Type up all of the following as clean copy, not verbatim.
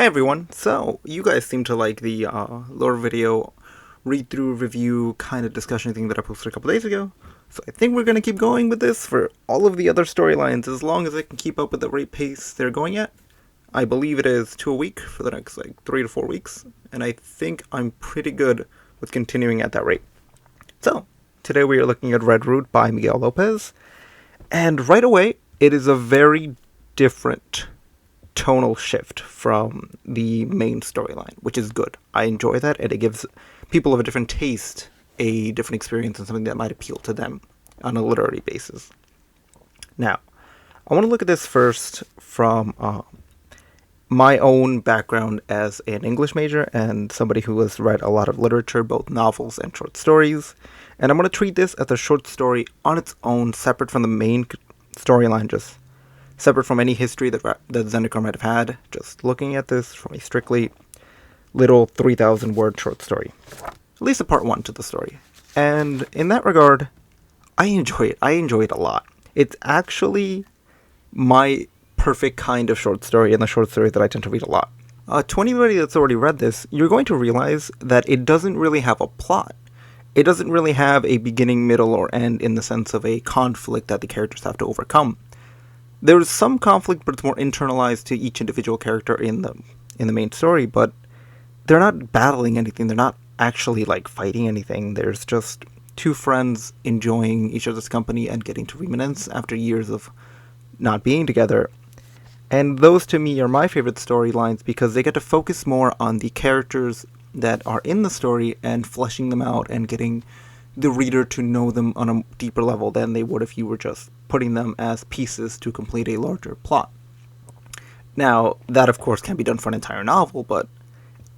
Hi everyone, so you guys seem to like the lore video read-through review kind of discussion thing that I posted a couple days ago, so I think we're going to keep going with this for all of the other storylines as long as I can keep up with the rate pace they're going at. I believe it is 2 a week for the next 3 to 4 weeks, and I think I'm pretty good with continuing at that rate. So, today we are looking at Red Root by Miguel Lopez, and right away, it is a very different tonal shift from the main storyline, which is good. I enjoy that, and it gives people of a different taste a different experience and something that might appeal to them on a literary basis. Now, I want to look at this first from my own background as an English major and somebody who has read a lot of literature, both novels and short stories. And I'm going to treat this as a short story on its own, separate from the main storyline, just separate from any history that Zendikar might have had, just looking at this from a strictly little 3,000 word short story. At least a part 1 to the story. And in that regard, I enjoy it. I enjoy it a lot. It's actually my perfect kind of short story, and the short story that I tend to read a lot. To anybody that's already read this, you're going to realize that it doesn't really have a plot. It doesn't really have a beginning, middle, or end in the sense of a conflict that the characters have to overcome. There's some conflict, but it's more internalized to each individual character in the main story, but they're not battling anything. They're not actually fighting anything. There's just two friends enjoying each other's company and getting to reminisce after years of not being together. And those to me are my favorite storylines because they get to focus more on the characters that are in the story and fleshing them out and getting the reader to know them on a deeper level than they would if you were just putting them as pieces to complete a larger plot. Now, that of course can be done for an entire novel, but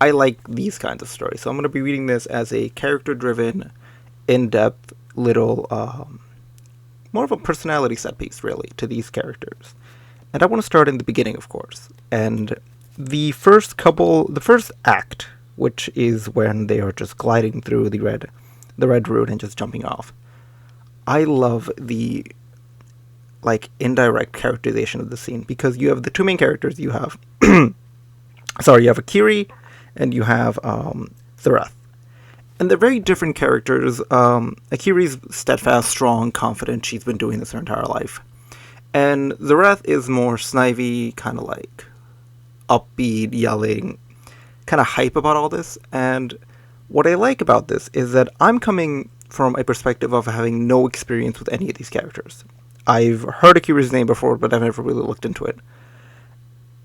I like these kinds of stories. So I'm going to be reading this as a character-driven, in-depth little, more of a personality set piece, really, to these characters. And I want to start in the beginning, of course. And the first act, which is when they are just gliding through the red route and just jumping off. I love the indirect characterization of the scene because you have the two main characters. You have you have Akiri and you have Zareth. And they're very different characters. Akiri's steadfast, strong, confident. She's been doing this her entire life. And Zareth is more snivy, kind of upbeat, yelling, kind of hype about all this. And what I like about this is that I'm coming from a perspective of having no experience with any of these characters. I've heard Akiri's name before, but I've never really looked into it.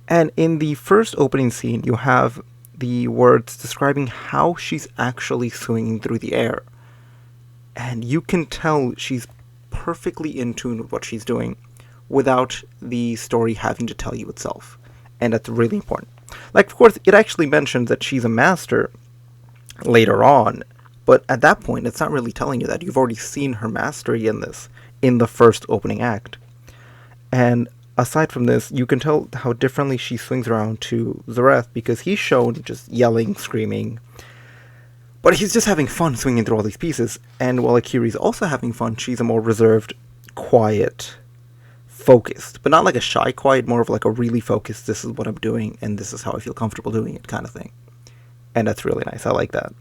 And in the first opening scene, you have the words describing how she's actually swinging through the air. And you can tell she's perfectly in tune with what she's doing without the story having to tell you itself. And that's really important. Of course, it actually mentions that she's a master later on, but at that point it's not really telling you that. You've already seen her mastery in this in the first opening act. And aside from this, you can tell how differently she swings around to Zareth because he's shown just yelling, screaming, but he's just having fun swinging through all these pieces. And while Akiri's also having fun, she's a more reserved, quiet, focused, but not like a shy quiet, more of a really focused, this is what I'm doing and this is how I feel comfortable doing it kind of thing. And that's really nice. I like that.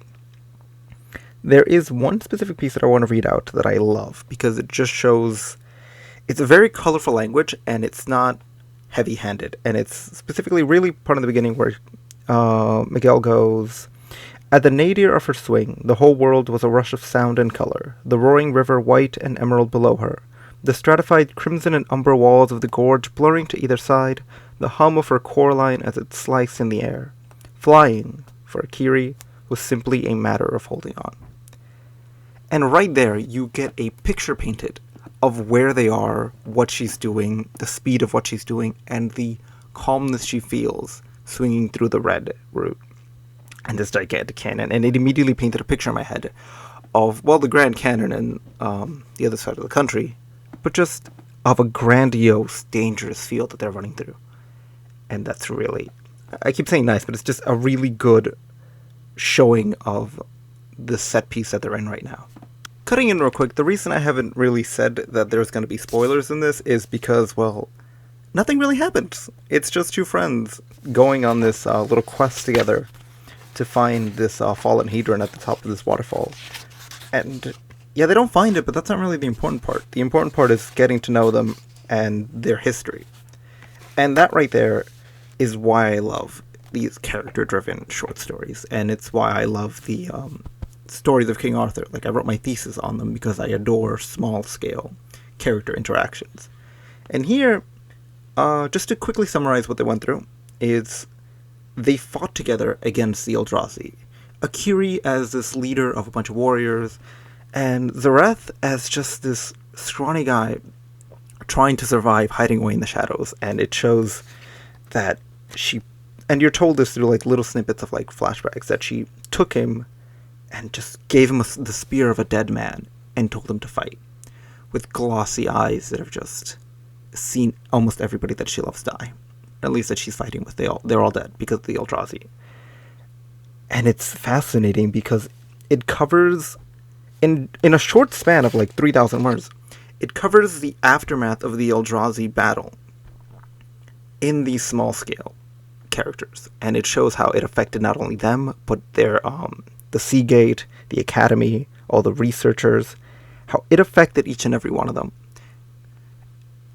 There is one specific piece that I want to read out that I love because it just shows it's a very colorful language and it's not heavy-handed. And it's specifically really part of the beginning where Miguel goes, "At the nadir of her swing, the whole world was a rush of sound and color, the roaring river white and emerald below her, the stratified crimson and umber walls of the gorge blurring to either side, the hum of her Coraline as it sliced in the air. Flying, for Akiri, was simply a matter of holding on." And right there, you get a picture painted of where they are, what she's doing, the speed of what she's doing, and the calmness she feels swinging through the red route and this gigantic canyon. And it immediately painted a picture in my head of, the Grand Canyon and the other side of the country, but just of a grandiose, dangerous field that they're running through. And that's really, I keep saying nice, but it's just a really good showing of the set piece that they're in right now. Cutting in real quick, the reason I haven't really said that there's going to be spoilers in this is because, nothing really happens. It's just two friends going on this little quest together to find this fallen Hadron at the top of this waterfall. And yeah, they don't find it, but that's not really the important part. The important part is getting to know them and their history. And that right there is why I love these character-driven short stories. And it's why I love the stories of King Arthur. Like, I wrote my thesis on them because I adore small-scale character interactions. And here, just to quickly summarize what they went through, is they fought together against the Eldrazi. Akiri as this leader of a bunch of warriors, and Zareth as just this scrawny guy trying to survive, hiding away in the shadows. And it shows that she, and you're told this through like little snippets of like flashbacks, that she took him and just gave him the spear of a dead man and told him to fight, with glossy eyes that have just seen almost everybody that she loves die, or at least that she's fighting with. They're all dead because of the Eldrazi. And it's fascinating because it covers, in a short span of like 3,000 words, it covers the aftermath of the Eldrazi battle in these small-scale characters. And it shows how it affected not only them, but their the Seagate, the Academy, all the researchers, how it affected each and every one of them.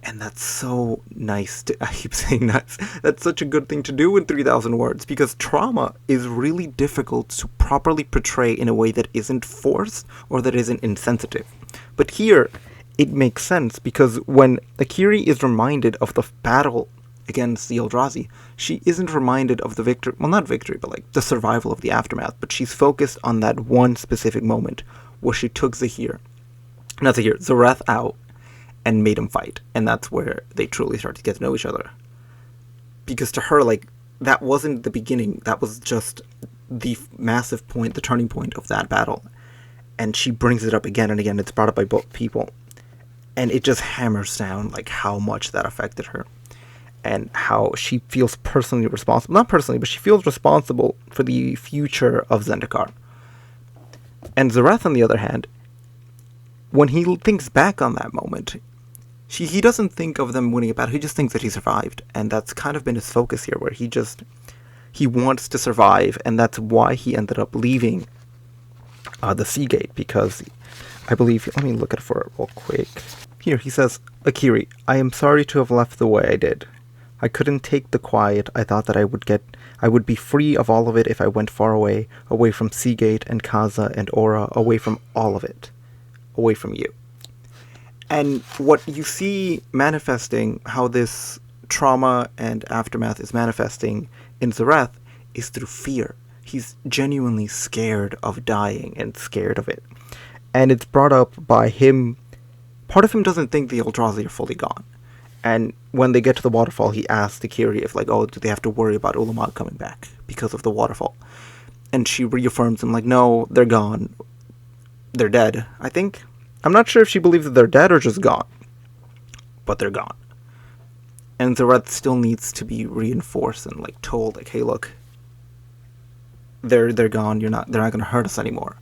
And that's so nice I keep saying nice. That's such a good thing to do in 3,000 words, because trauma is really difficult to properly portray in a way that isn't forced or that isn't insensitive. But here, it makes sense, because when Akiri is reminded of the battle against the Eldrazi, she isn't reminded of the victory, well, not victory, but like the survival of the aftermath, but she's focused on that one specific moment where she took Zareth out and made him fight. And that's where they truly start to get to know each other. Because to her, like, that wasn't the beginning. That was just the massive point, the turning point of that battle. And she brings it up again and again. It's brought up by both people. And it just hammers down, like, how much that affected her. And how she feels personally responsible. Not personally, but she feels responsible for the future of Zendikar. And Zareth, on the other hand, when he thinks back on that moment, he doesn't think of them winning a battle. He just thinks that he survived. And that's kind of been his focus here, where he wants to survive. And that's why he ended up leaving the Seagate, because I believe, let me look at it for it real quick. Here, he says, Akiri, I am sorry to have left the way I did. I couldn't take the quiet. I thought that I would be free of all of it if I went far away from Seagate and Kaza and Aura, away from all of it, away from you. And what you see manifesting, how this trauma and aftermath is manifesting in Zareth, is through fear. He's genuinely scared of dying and scared of it. And it's brought up by him. Part of him doesn't think the Eldrazi are fully gone. And when they get to the waterfall, he asks Akiri if, like, oh, do they have to worry about Ulamog coming back because of the waterfall? And she reaffirms him, like, no, they're gone. They're dead, I think. I'm not sure if she believes that they're dead or just gone. But they're gone. And Zareth still needs to be reinforced and, like, told, like, hey, look, they're gone. They're not going to hurt us anymore.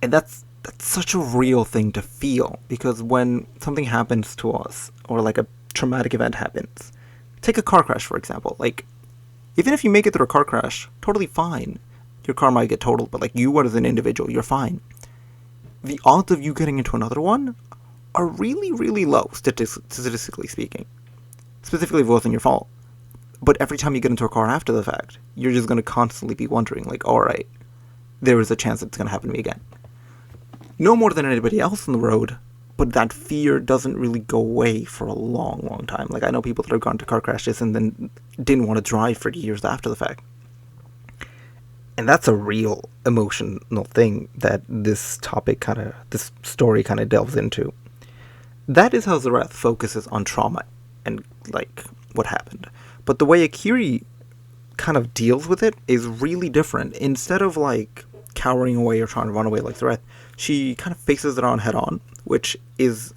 And that's such a real thing to feel, because when something happens to us, or like a traumatic event happens, take a car crash, for example. Like, even if you make it through a car crash, totally fine. Your car might get totaled, but like, you as an individual, you're fine. The odds of you getting into another one are really, really low, statistically speaking. Specifically if it wasn't your fault. But every time you get into a car after the fact, you're just going to constantly be wondering, like, alright, there is a chance that it's going to happen to me again. No more than anybody else on the road, but that fear doesn't really go away for a long, long time. Like, I know people that have gone to car crashes and then didn't want to drive for years after the fact. And that's a real emotional thing that this story kind of delves into. That is how Zareth focuses on trauma and, like, what happened. But the way Akiri kind of deals with it is really different. Instead of, like, cowering away or trying to run away like Zareth, she kind of faces it on head on, which is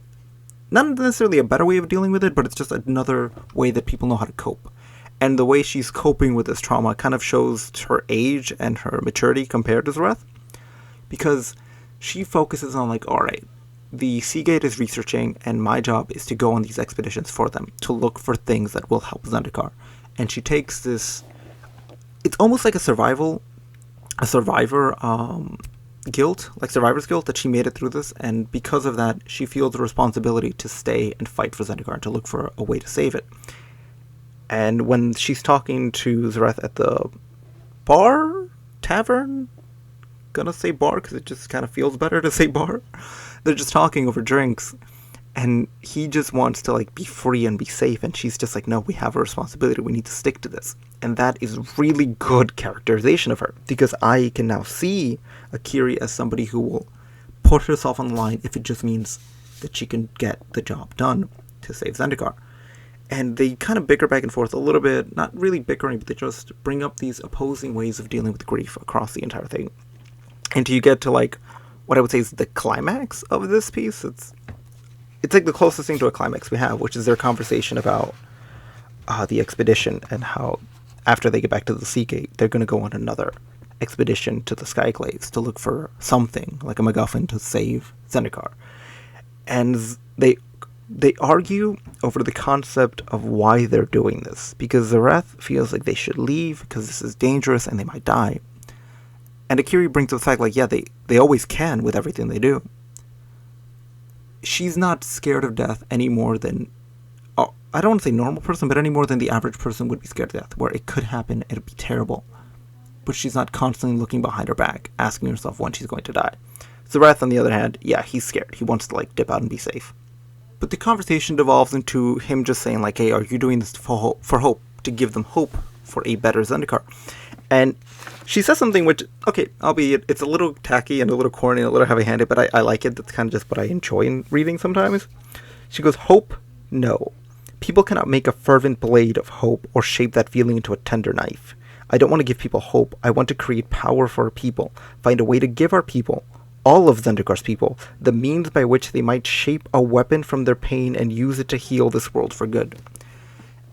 not necessarily a better way of dealing with it, but it's just another way that people know how to cope. And the way she's coping with this trauma kind of shows her age and her maturity compared to Zareth, because she focuses on, like, alright, the Seagate is researching, and my job is to go on these expeditions for them, to look for things that will help Zendikar. and she takes this. It's almost like a survivor guilt, like survivor's guilt, that she made it through this, and because of that, she feels the responsibility to stay and fight for Zendikar and to look for a way to save it. And when she's talking to Zareth at the tavern, gonna say bar because it just kind of feels better to say bar. They're just talking over drinks, and he just wants to like be free and be safe, and she's just like, no, we have a responsibility, we need to stick to this. And that is really good characterization of her, because I can now see Akiri as somebody who will put herself on the line if it just means that she can get the job done to save Zendikar. And they kind of bicker back and forth a little bit, not really bickering, but they just bring up these opposing ways of dealing with grief across the entire thing. Until you get to like what I would say is the climax of this piece. It's like the closest thing to a climax we have, which is their conversation about the expedition and how after they get back to the Sea Gate, they're going to go on another expedition to the Skyclaves to look for something like a MacGuffin to save Zendikar. And they argue over the concept of why they're doing this, because Zareth feels like they should leave because this is dangerous and they might die. And Akiri brings up the fact, like, yeah, they always can with everything they do. She's not scared of death any more than, I don't want to say normal person, but any more than the average person would be scared of death, where it could happen, it'd be terrible. But she's not constantly looking behind her back, asking herself when she's going to die. Zareth, on the other hand, yeah, he's scared. He wants to, like, dip out and be safe. But the conversation devolves into him just saying, like, hey, are you doing this for hope, to give them hope for a better Zendikar? And she says something which, okay, albeit it's a little tacky and a little corny and a little heavy-handed, but I like it. That's kind of just what I enjoy in reading sometimes. She goes, hope? No. People cannot make a fervent blade of hope or shape that feeling into a tender knife. I don't want to give people hope. I want to create power for our people, find a way to give our people, all of Zendikar's people, the means by which they might shape a weapon from their pain and use it to heal this world for good.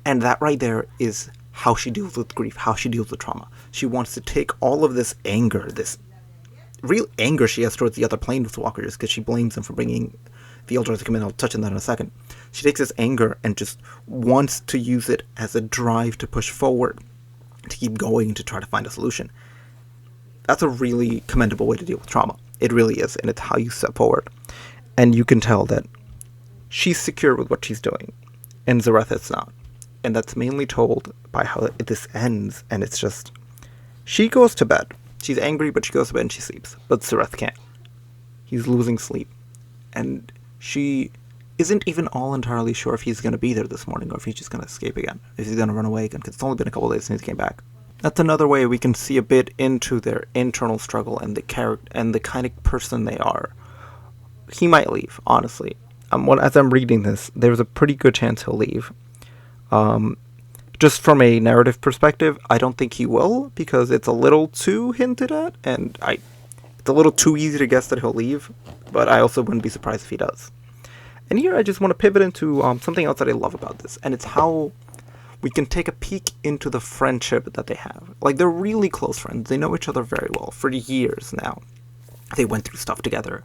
And that right there is how she deals with grief, how she deals with trauma. She wants to take all of this anger, this real anger she has towards the other Planeswalkers, because she blames them for bringing the Eldar to come in. I'll touch on that in a second. She takes this anger and just wants to use it as a drive to push forward, to keep going, to try to find a solution. That's a really commendable way to deal with trauma. It really is, and it's how you step forward. And you can tell that she's secure with what she's doing, and Zareth is not. And that's mainly told by how this ends, and it's just, she goes to bed. She's angry, but she goes to bed and she sleeps. But Zareth can't. He's losing sleep. And she isn't even all entirely sure if he's going to be there this morning, or if he's just going to escape again, if he's going to run away again, because it's only been a couple of days since he came back. That's another way we can see a bit into their internal struggle and the character and the kind of person they are. He might leave, honestly. As I'm reading this, there's a pretty good chance he'll leave. Just from a narrative perspective, I don't think he will, because it's a little too hinted at, and it's a little too easy to guess that he'll leave, but I also wouldn't be surprised if he does. And here I just want to pivot into something else that I love about this, and it's how we can take a peek into the friendship that they have. Like, they're really close friends. They know each other very well for years now. They went through stuff together,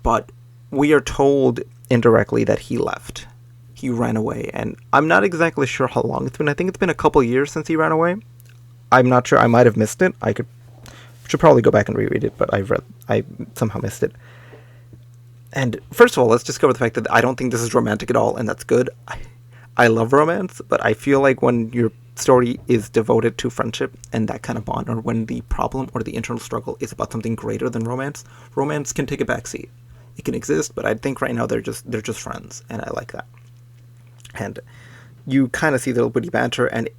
but we are told indirectly that he left. He ran away, and I'm not exactly sure how long it's been. I think it's been a couple years since he ran away. I'm not sure. I might have missed it. Should probably go back and reread it, but I somehow missed it. And first of all, let's just cover the fact that I don't think this is romantic at all, and that's good. I love romance, but I feel like when your story is devoted to friendship and that kind of bond, or when the problem or the internal struggle is about something greater than romance can take a backseat. It can exist, but I think right now they're just friends, and I like that. And you kind of see their witty banter, and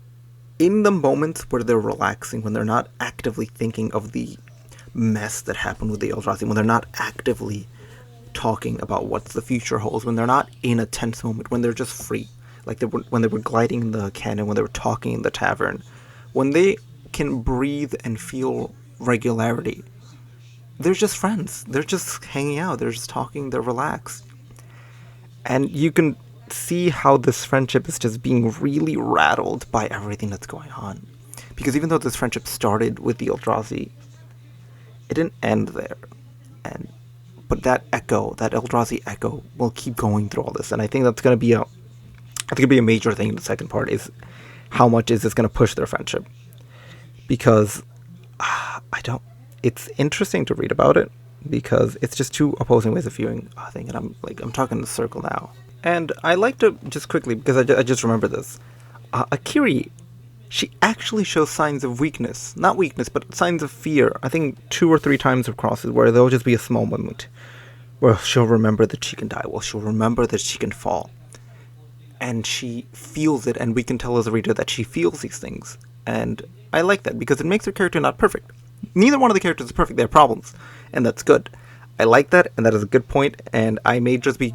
in the moments where they're relaxing, when they're not actively thinking of the mess that happened with the Eldrazi, when they're not actively talking about what the future holds, when they're not in a tense moment, when they're just free, like when they were gliding in the canyon, when they were talking in the tavern, when they can breathe and feel regularity, they're just friends. They're just hanging out. They're just talking. They're relaxed. And you can see how this friendship is just being really rattled by everything that's going on. Because even though this friendship started with the Eldrazi, it didn't end there. But that Eldrazi echo, will keep going through all this. And I think that's going to be a major thing in the second part, is how much is this going to push their friendship. Because I don't. It's interesting to read about it because it's just two opposing ways of viewing a thing, and I'm talking in a circle now. And I like to just quickly, because I just remember this. Akiri, she actually shows signs of weakness. Not weakness, but signs of fear. I think 2 or 3 times across it, where there'll just be a small moment where she'll remember that she can die. Well, she'll remember that she can fall. And she feels it, and we can tell as a reader that she feels these things. And I like that, because it makes her character not perfect. Neither one of the characters is perfect, they have problems. And that's good. I like that, and that is a good point, and I may just be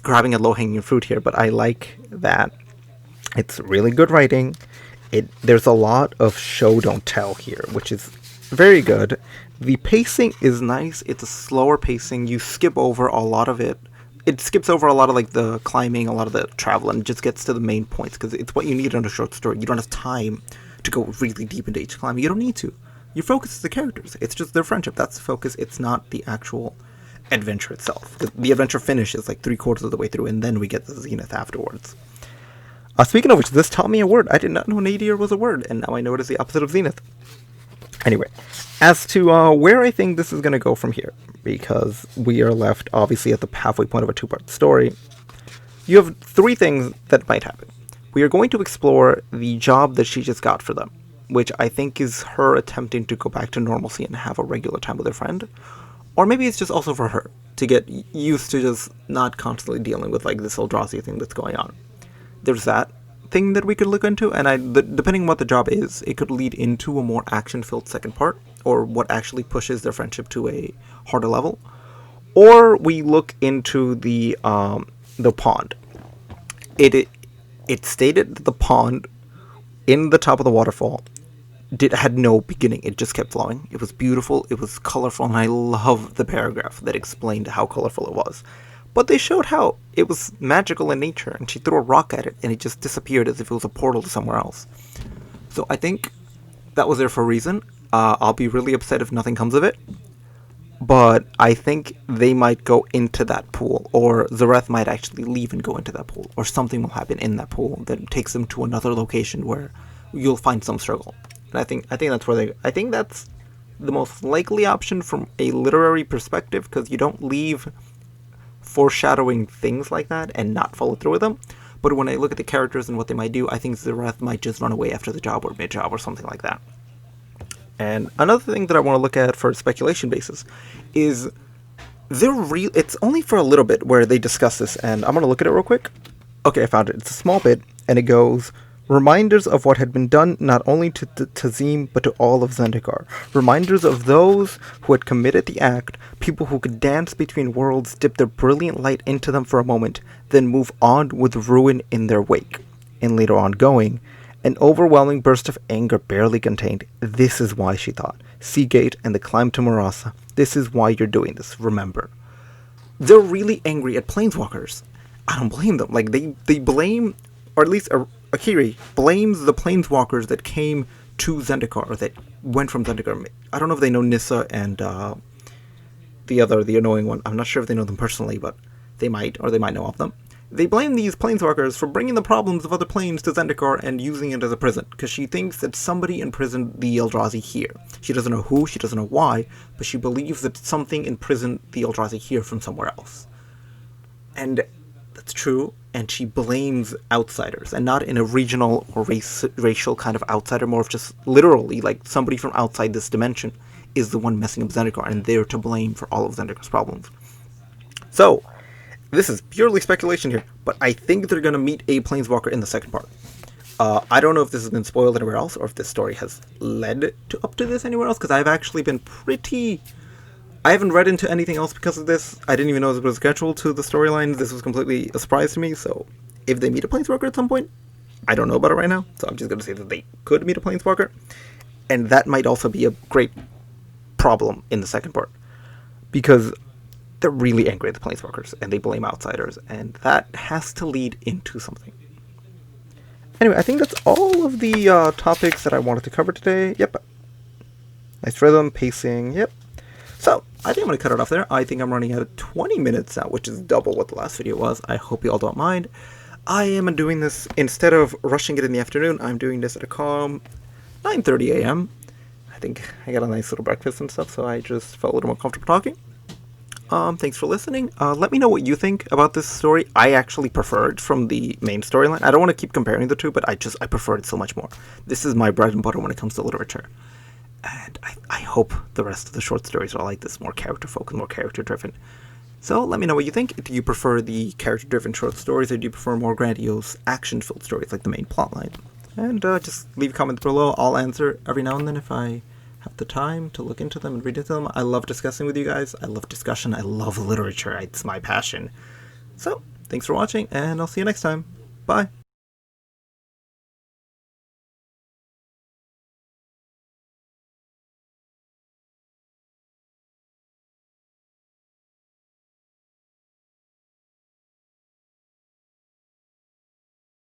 grabbing a low-hanging fruit here, but I like that. It's really good writing. There's a lot of show don't tell here, which is very good. The pacing is nice. It's a slower pacing. You skip over a lot of it. It skips over a lot of like the climbing, a lot of the travel, and just gets to the main points, because it's what you need in a short story. You don't have time to go really deep into each climbing. You don't need to. Your focus is the characters. It's just their friendship. That's the focus. It's not the actual adventure itself. The adventure finishes like 3/4 of the way through, and then we get the zenith afterwards. Speaking of which, this taught me a word. I did not know nadir was a word, and now I know it is the opposite of zenith. Anyway, as to where I think this is going to go from here, because we are left, obviously, at the halfway point of a 2-part story, you have 3 things that might happen. We are going to explore the job that she just got for them, which I think is her attempting to go back to normalcy and have a regular time with her friend. Or maybe it's just also for her, to get used to just not constantly dealing with like this Eldrazi thing that's going on. There's that thing that we could look into, and depending on what the job is, it could lead into a more action-filled second part, or what actually pushes their friendship to a harder level. Or we look into the pond. It stated that the pond in the top of the waterfall had no beginning. It just kept flowing. It was beautiful. It was colorful, and I love the paragraph that explained how colorful it was. But they showed how it was magical in nature, and she threw a rock at it, and it just disappeared as if it was a portal to somewhere else. So I think that was there for a reason. I'll be really upset if nothing comes of it. But I think they might go into that pool, or Zareth might actually leave and go into that pool, or something will happen in that pool that takes them to another location where you'll find some struggle. And I think that's the most likely option from a literary perspective, because you don't leave foreshadowing things like that and not follow through with them. But when I look at the characters and what they might do, I think Zareth might just run away after the job or mid-job or something like that. And another thing that I want to look at for a speculation basis is it's only for a little bit where they discuss this, and I'm going to look at it real quick. Okay, I found it. It's a small bit, and it goes, reminders of what had been done not only to Tazim, but to all of Zendikar. Reminders of those who had committed the act, people who could dance between worlds, dip their brilliant light into them for a moment, then move on with ruin in their wake. And later on going, an overwhelming burst of anger barely contained. This is why, she thought. Seagate and the climb to Marasa. This is why you're doing this, remember. They're really angry at Planeswalkers. I don't blame them. Like, they blame, or at least Akiri blames the Planeswalkers that came to Zendikar, or that went from Zendikar. I don't know if they know Nissa and the annoying one. I'm not sure if they know them personally, but they might, or they might know of them. They blame these Planeswalkers for bringing the problems of other planes to Zendikar and using it as a prison, because she thinks that somebody imprisoned the Eldrazi here. She doesn't know who, she doesn't know why, but she believes that something imprisoned the Eldrazi here from somewhere else. And that's true, and she blames outsiders, and not in a regional or racial kind of outsider, more of just literally, like, somebody from outside this dimension is the one messing up Zendikar, and they're to blame for all of Zendikar's problems. So, this is purely speculation here, but I think they're going to meet a Planeswalker in the second part. I don't know if this has been spoiled anywhere else, or if this story has led up to this anywhere else, because I've actually been I haven't read into anything else because of this. I didn't even know it was scheduled to the storyline. This was completely a surprise to me, so if they meet a Planeswalker at some point, I don't know about it right now, so I'm just going to say that they could meet a Planeswalker, and that might also be a great problem in the second part, because they're really angry at the Planeswalkers, and they blame outsiders, and that has to lead into something. Anyway, I think that's all of the topics that I wanted to cover today. Yep. Nice rhythm, pacing, yep. So, I think I'm going to cut it off there. I think I'm running out of 20 minutes now, which is double what the last video was. I hope you all don't mind. I am doing this, instead of rushing it in the afternoon, I'm doing this at a calm 9:30 a.m. I think I got a nice little breakfast and stuff, so I just felt a little more comfortable talking. Thanks for listening. Let me know what you think about this story. I actually prefer it from the main storyline. I don't want to keep comparing the two, but I prefer it so much more. This is my bread and butter when it comes to literature. And I hope the rest of the short stories are like this, more character-focused, more character-driven. So let me know what you think. Do you prefer the character-driven short stories, or do you prefer more grandiose, action-filled stories like the main plotline? And just leave comments below. I'll answer every now and then if I have the time to look into them and read into them. I love discussing with you guys. I love discussion. I love literature. It's my passion. So, thanks for watching, and I'll see you next time. Bye.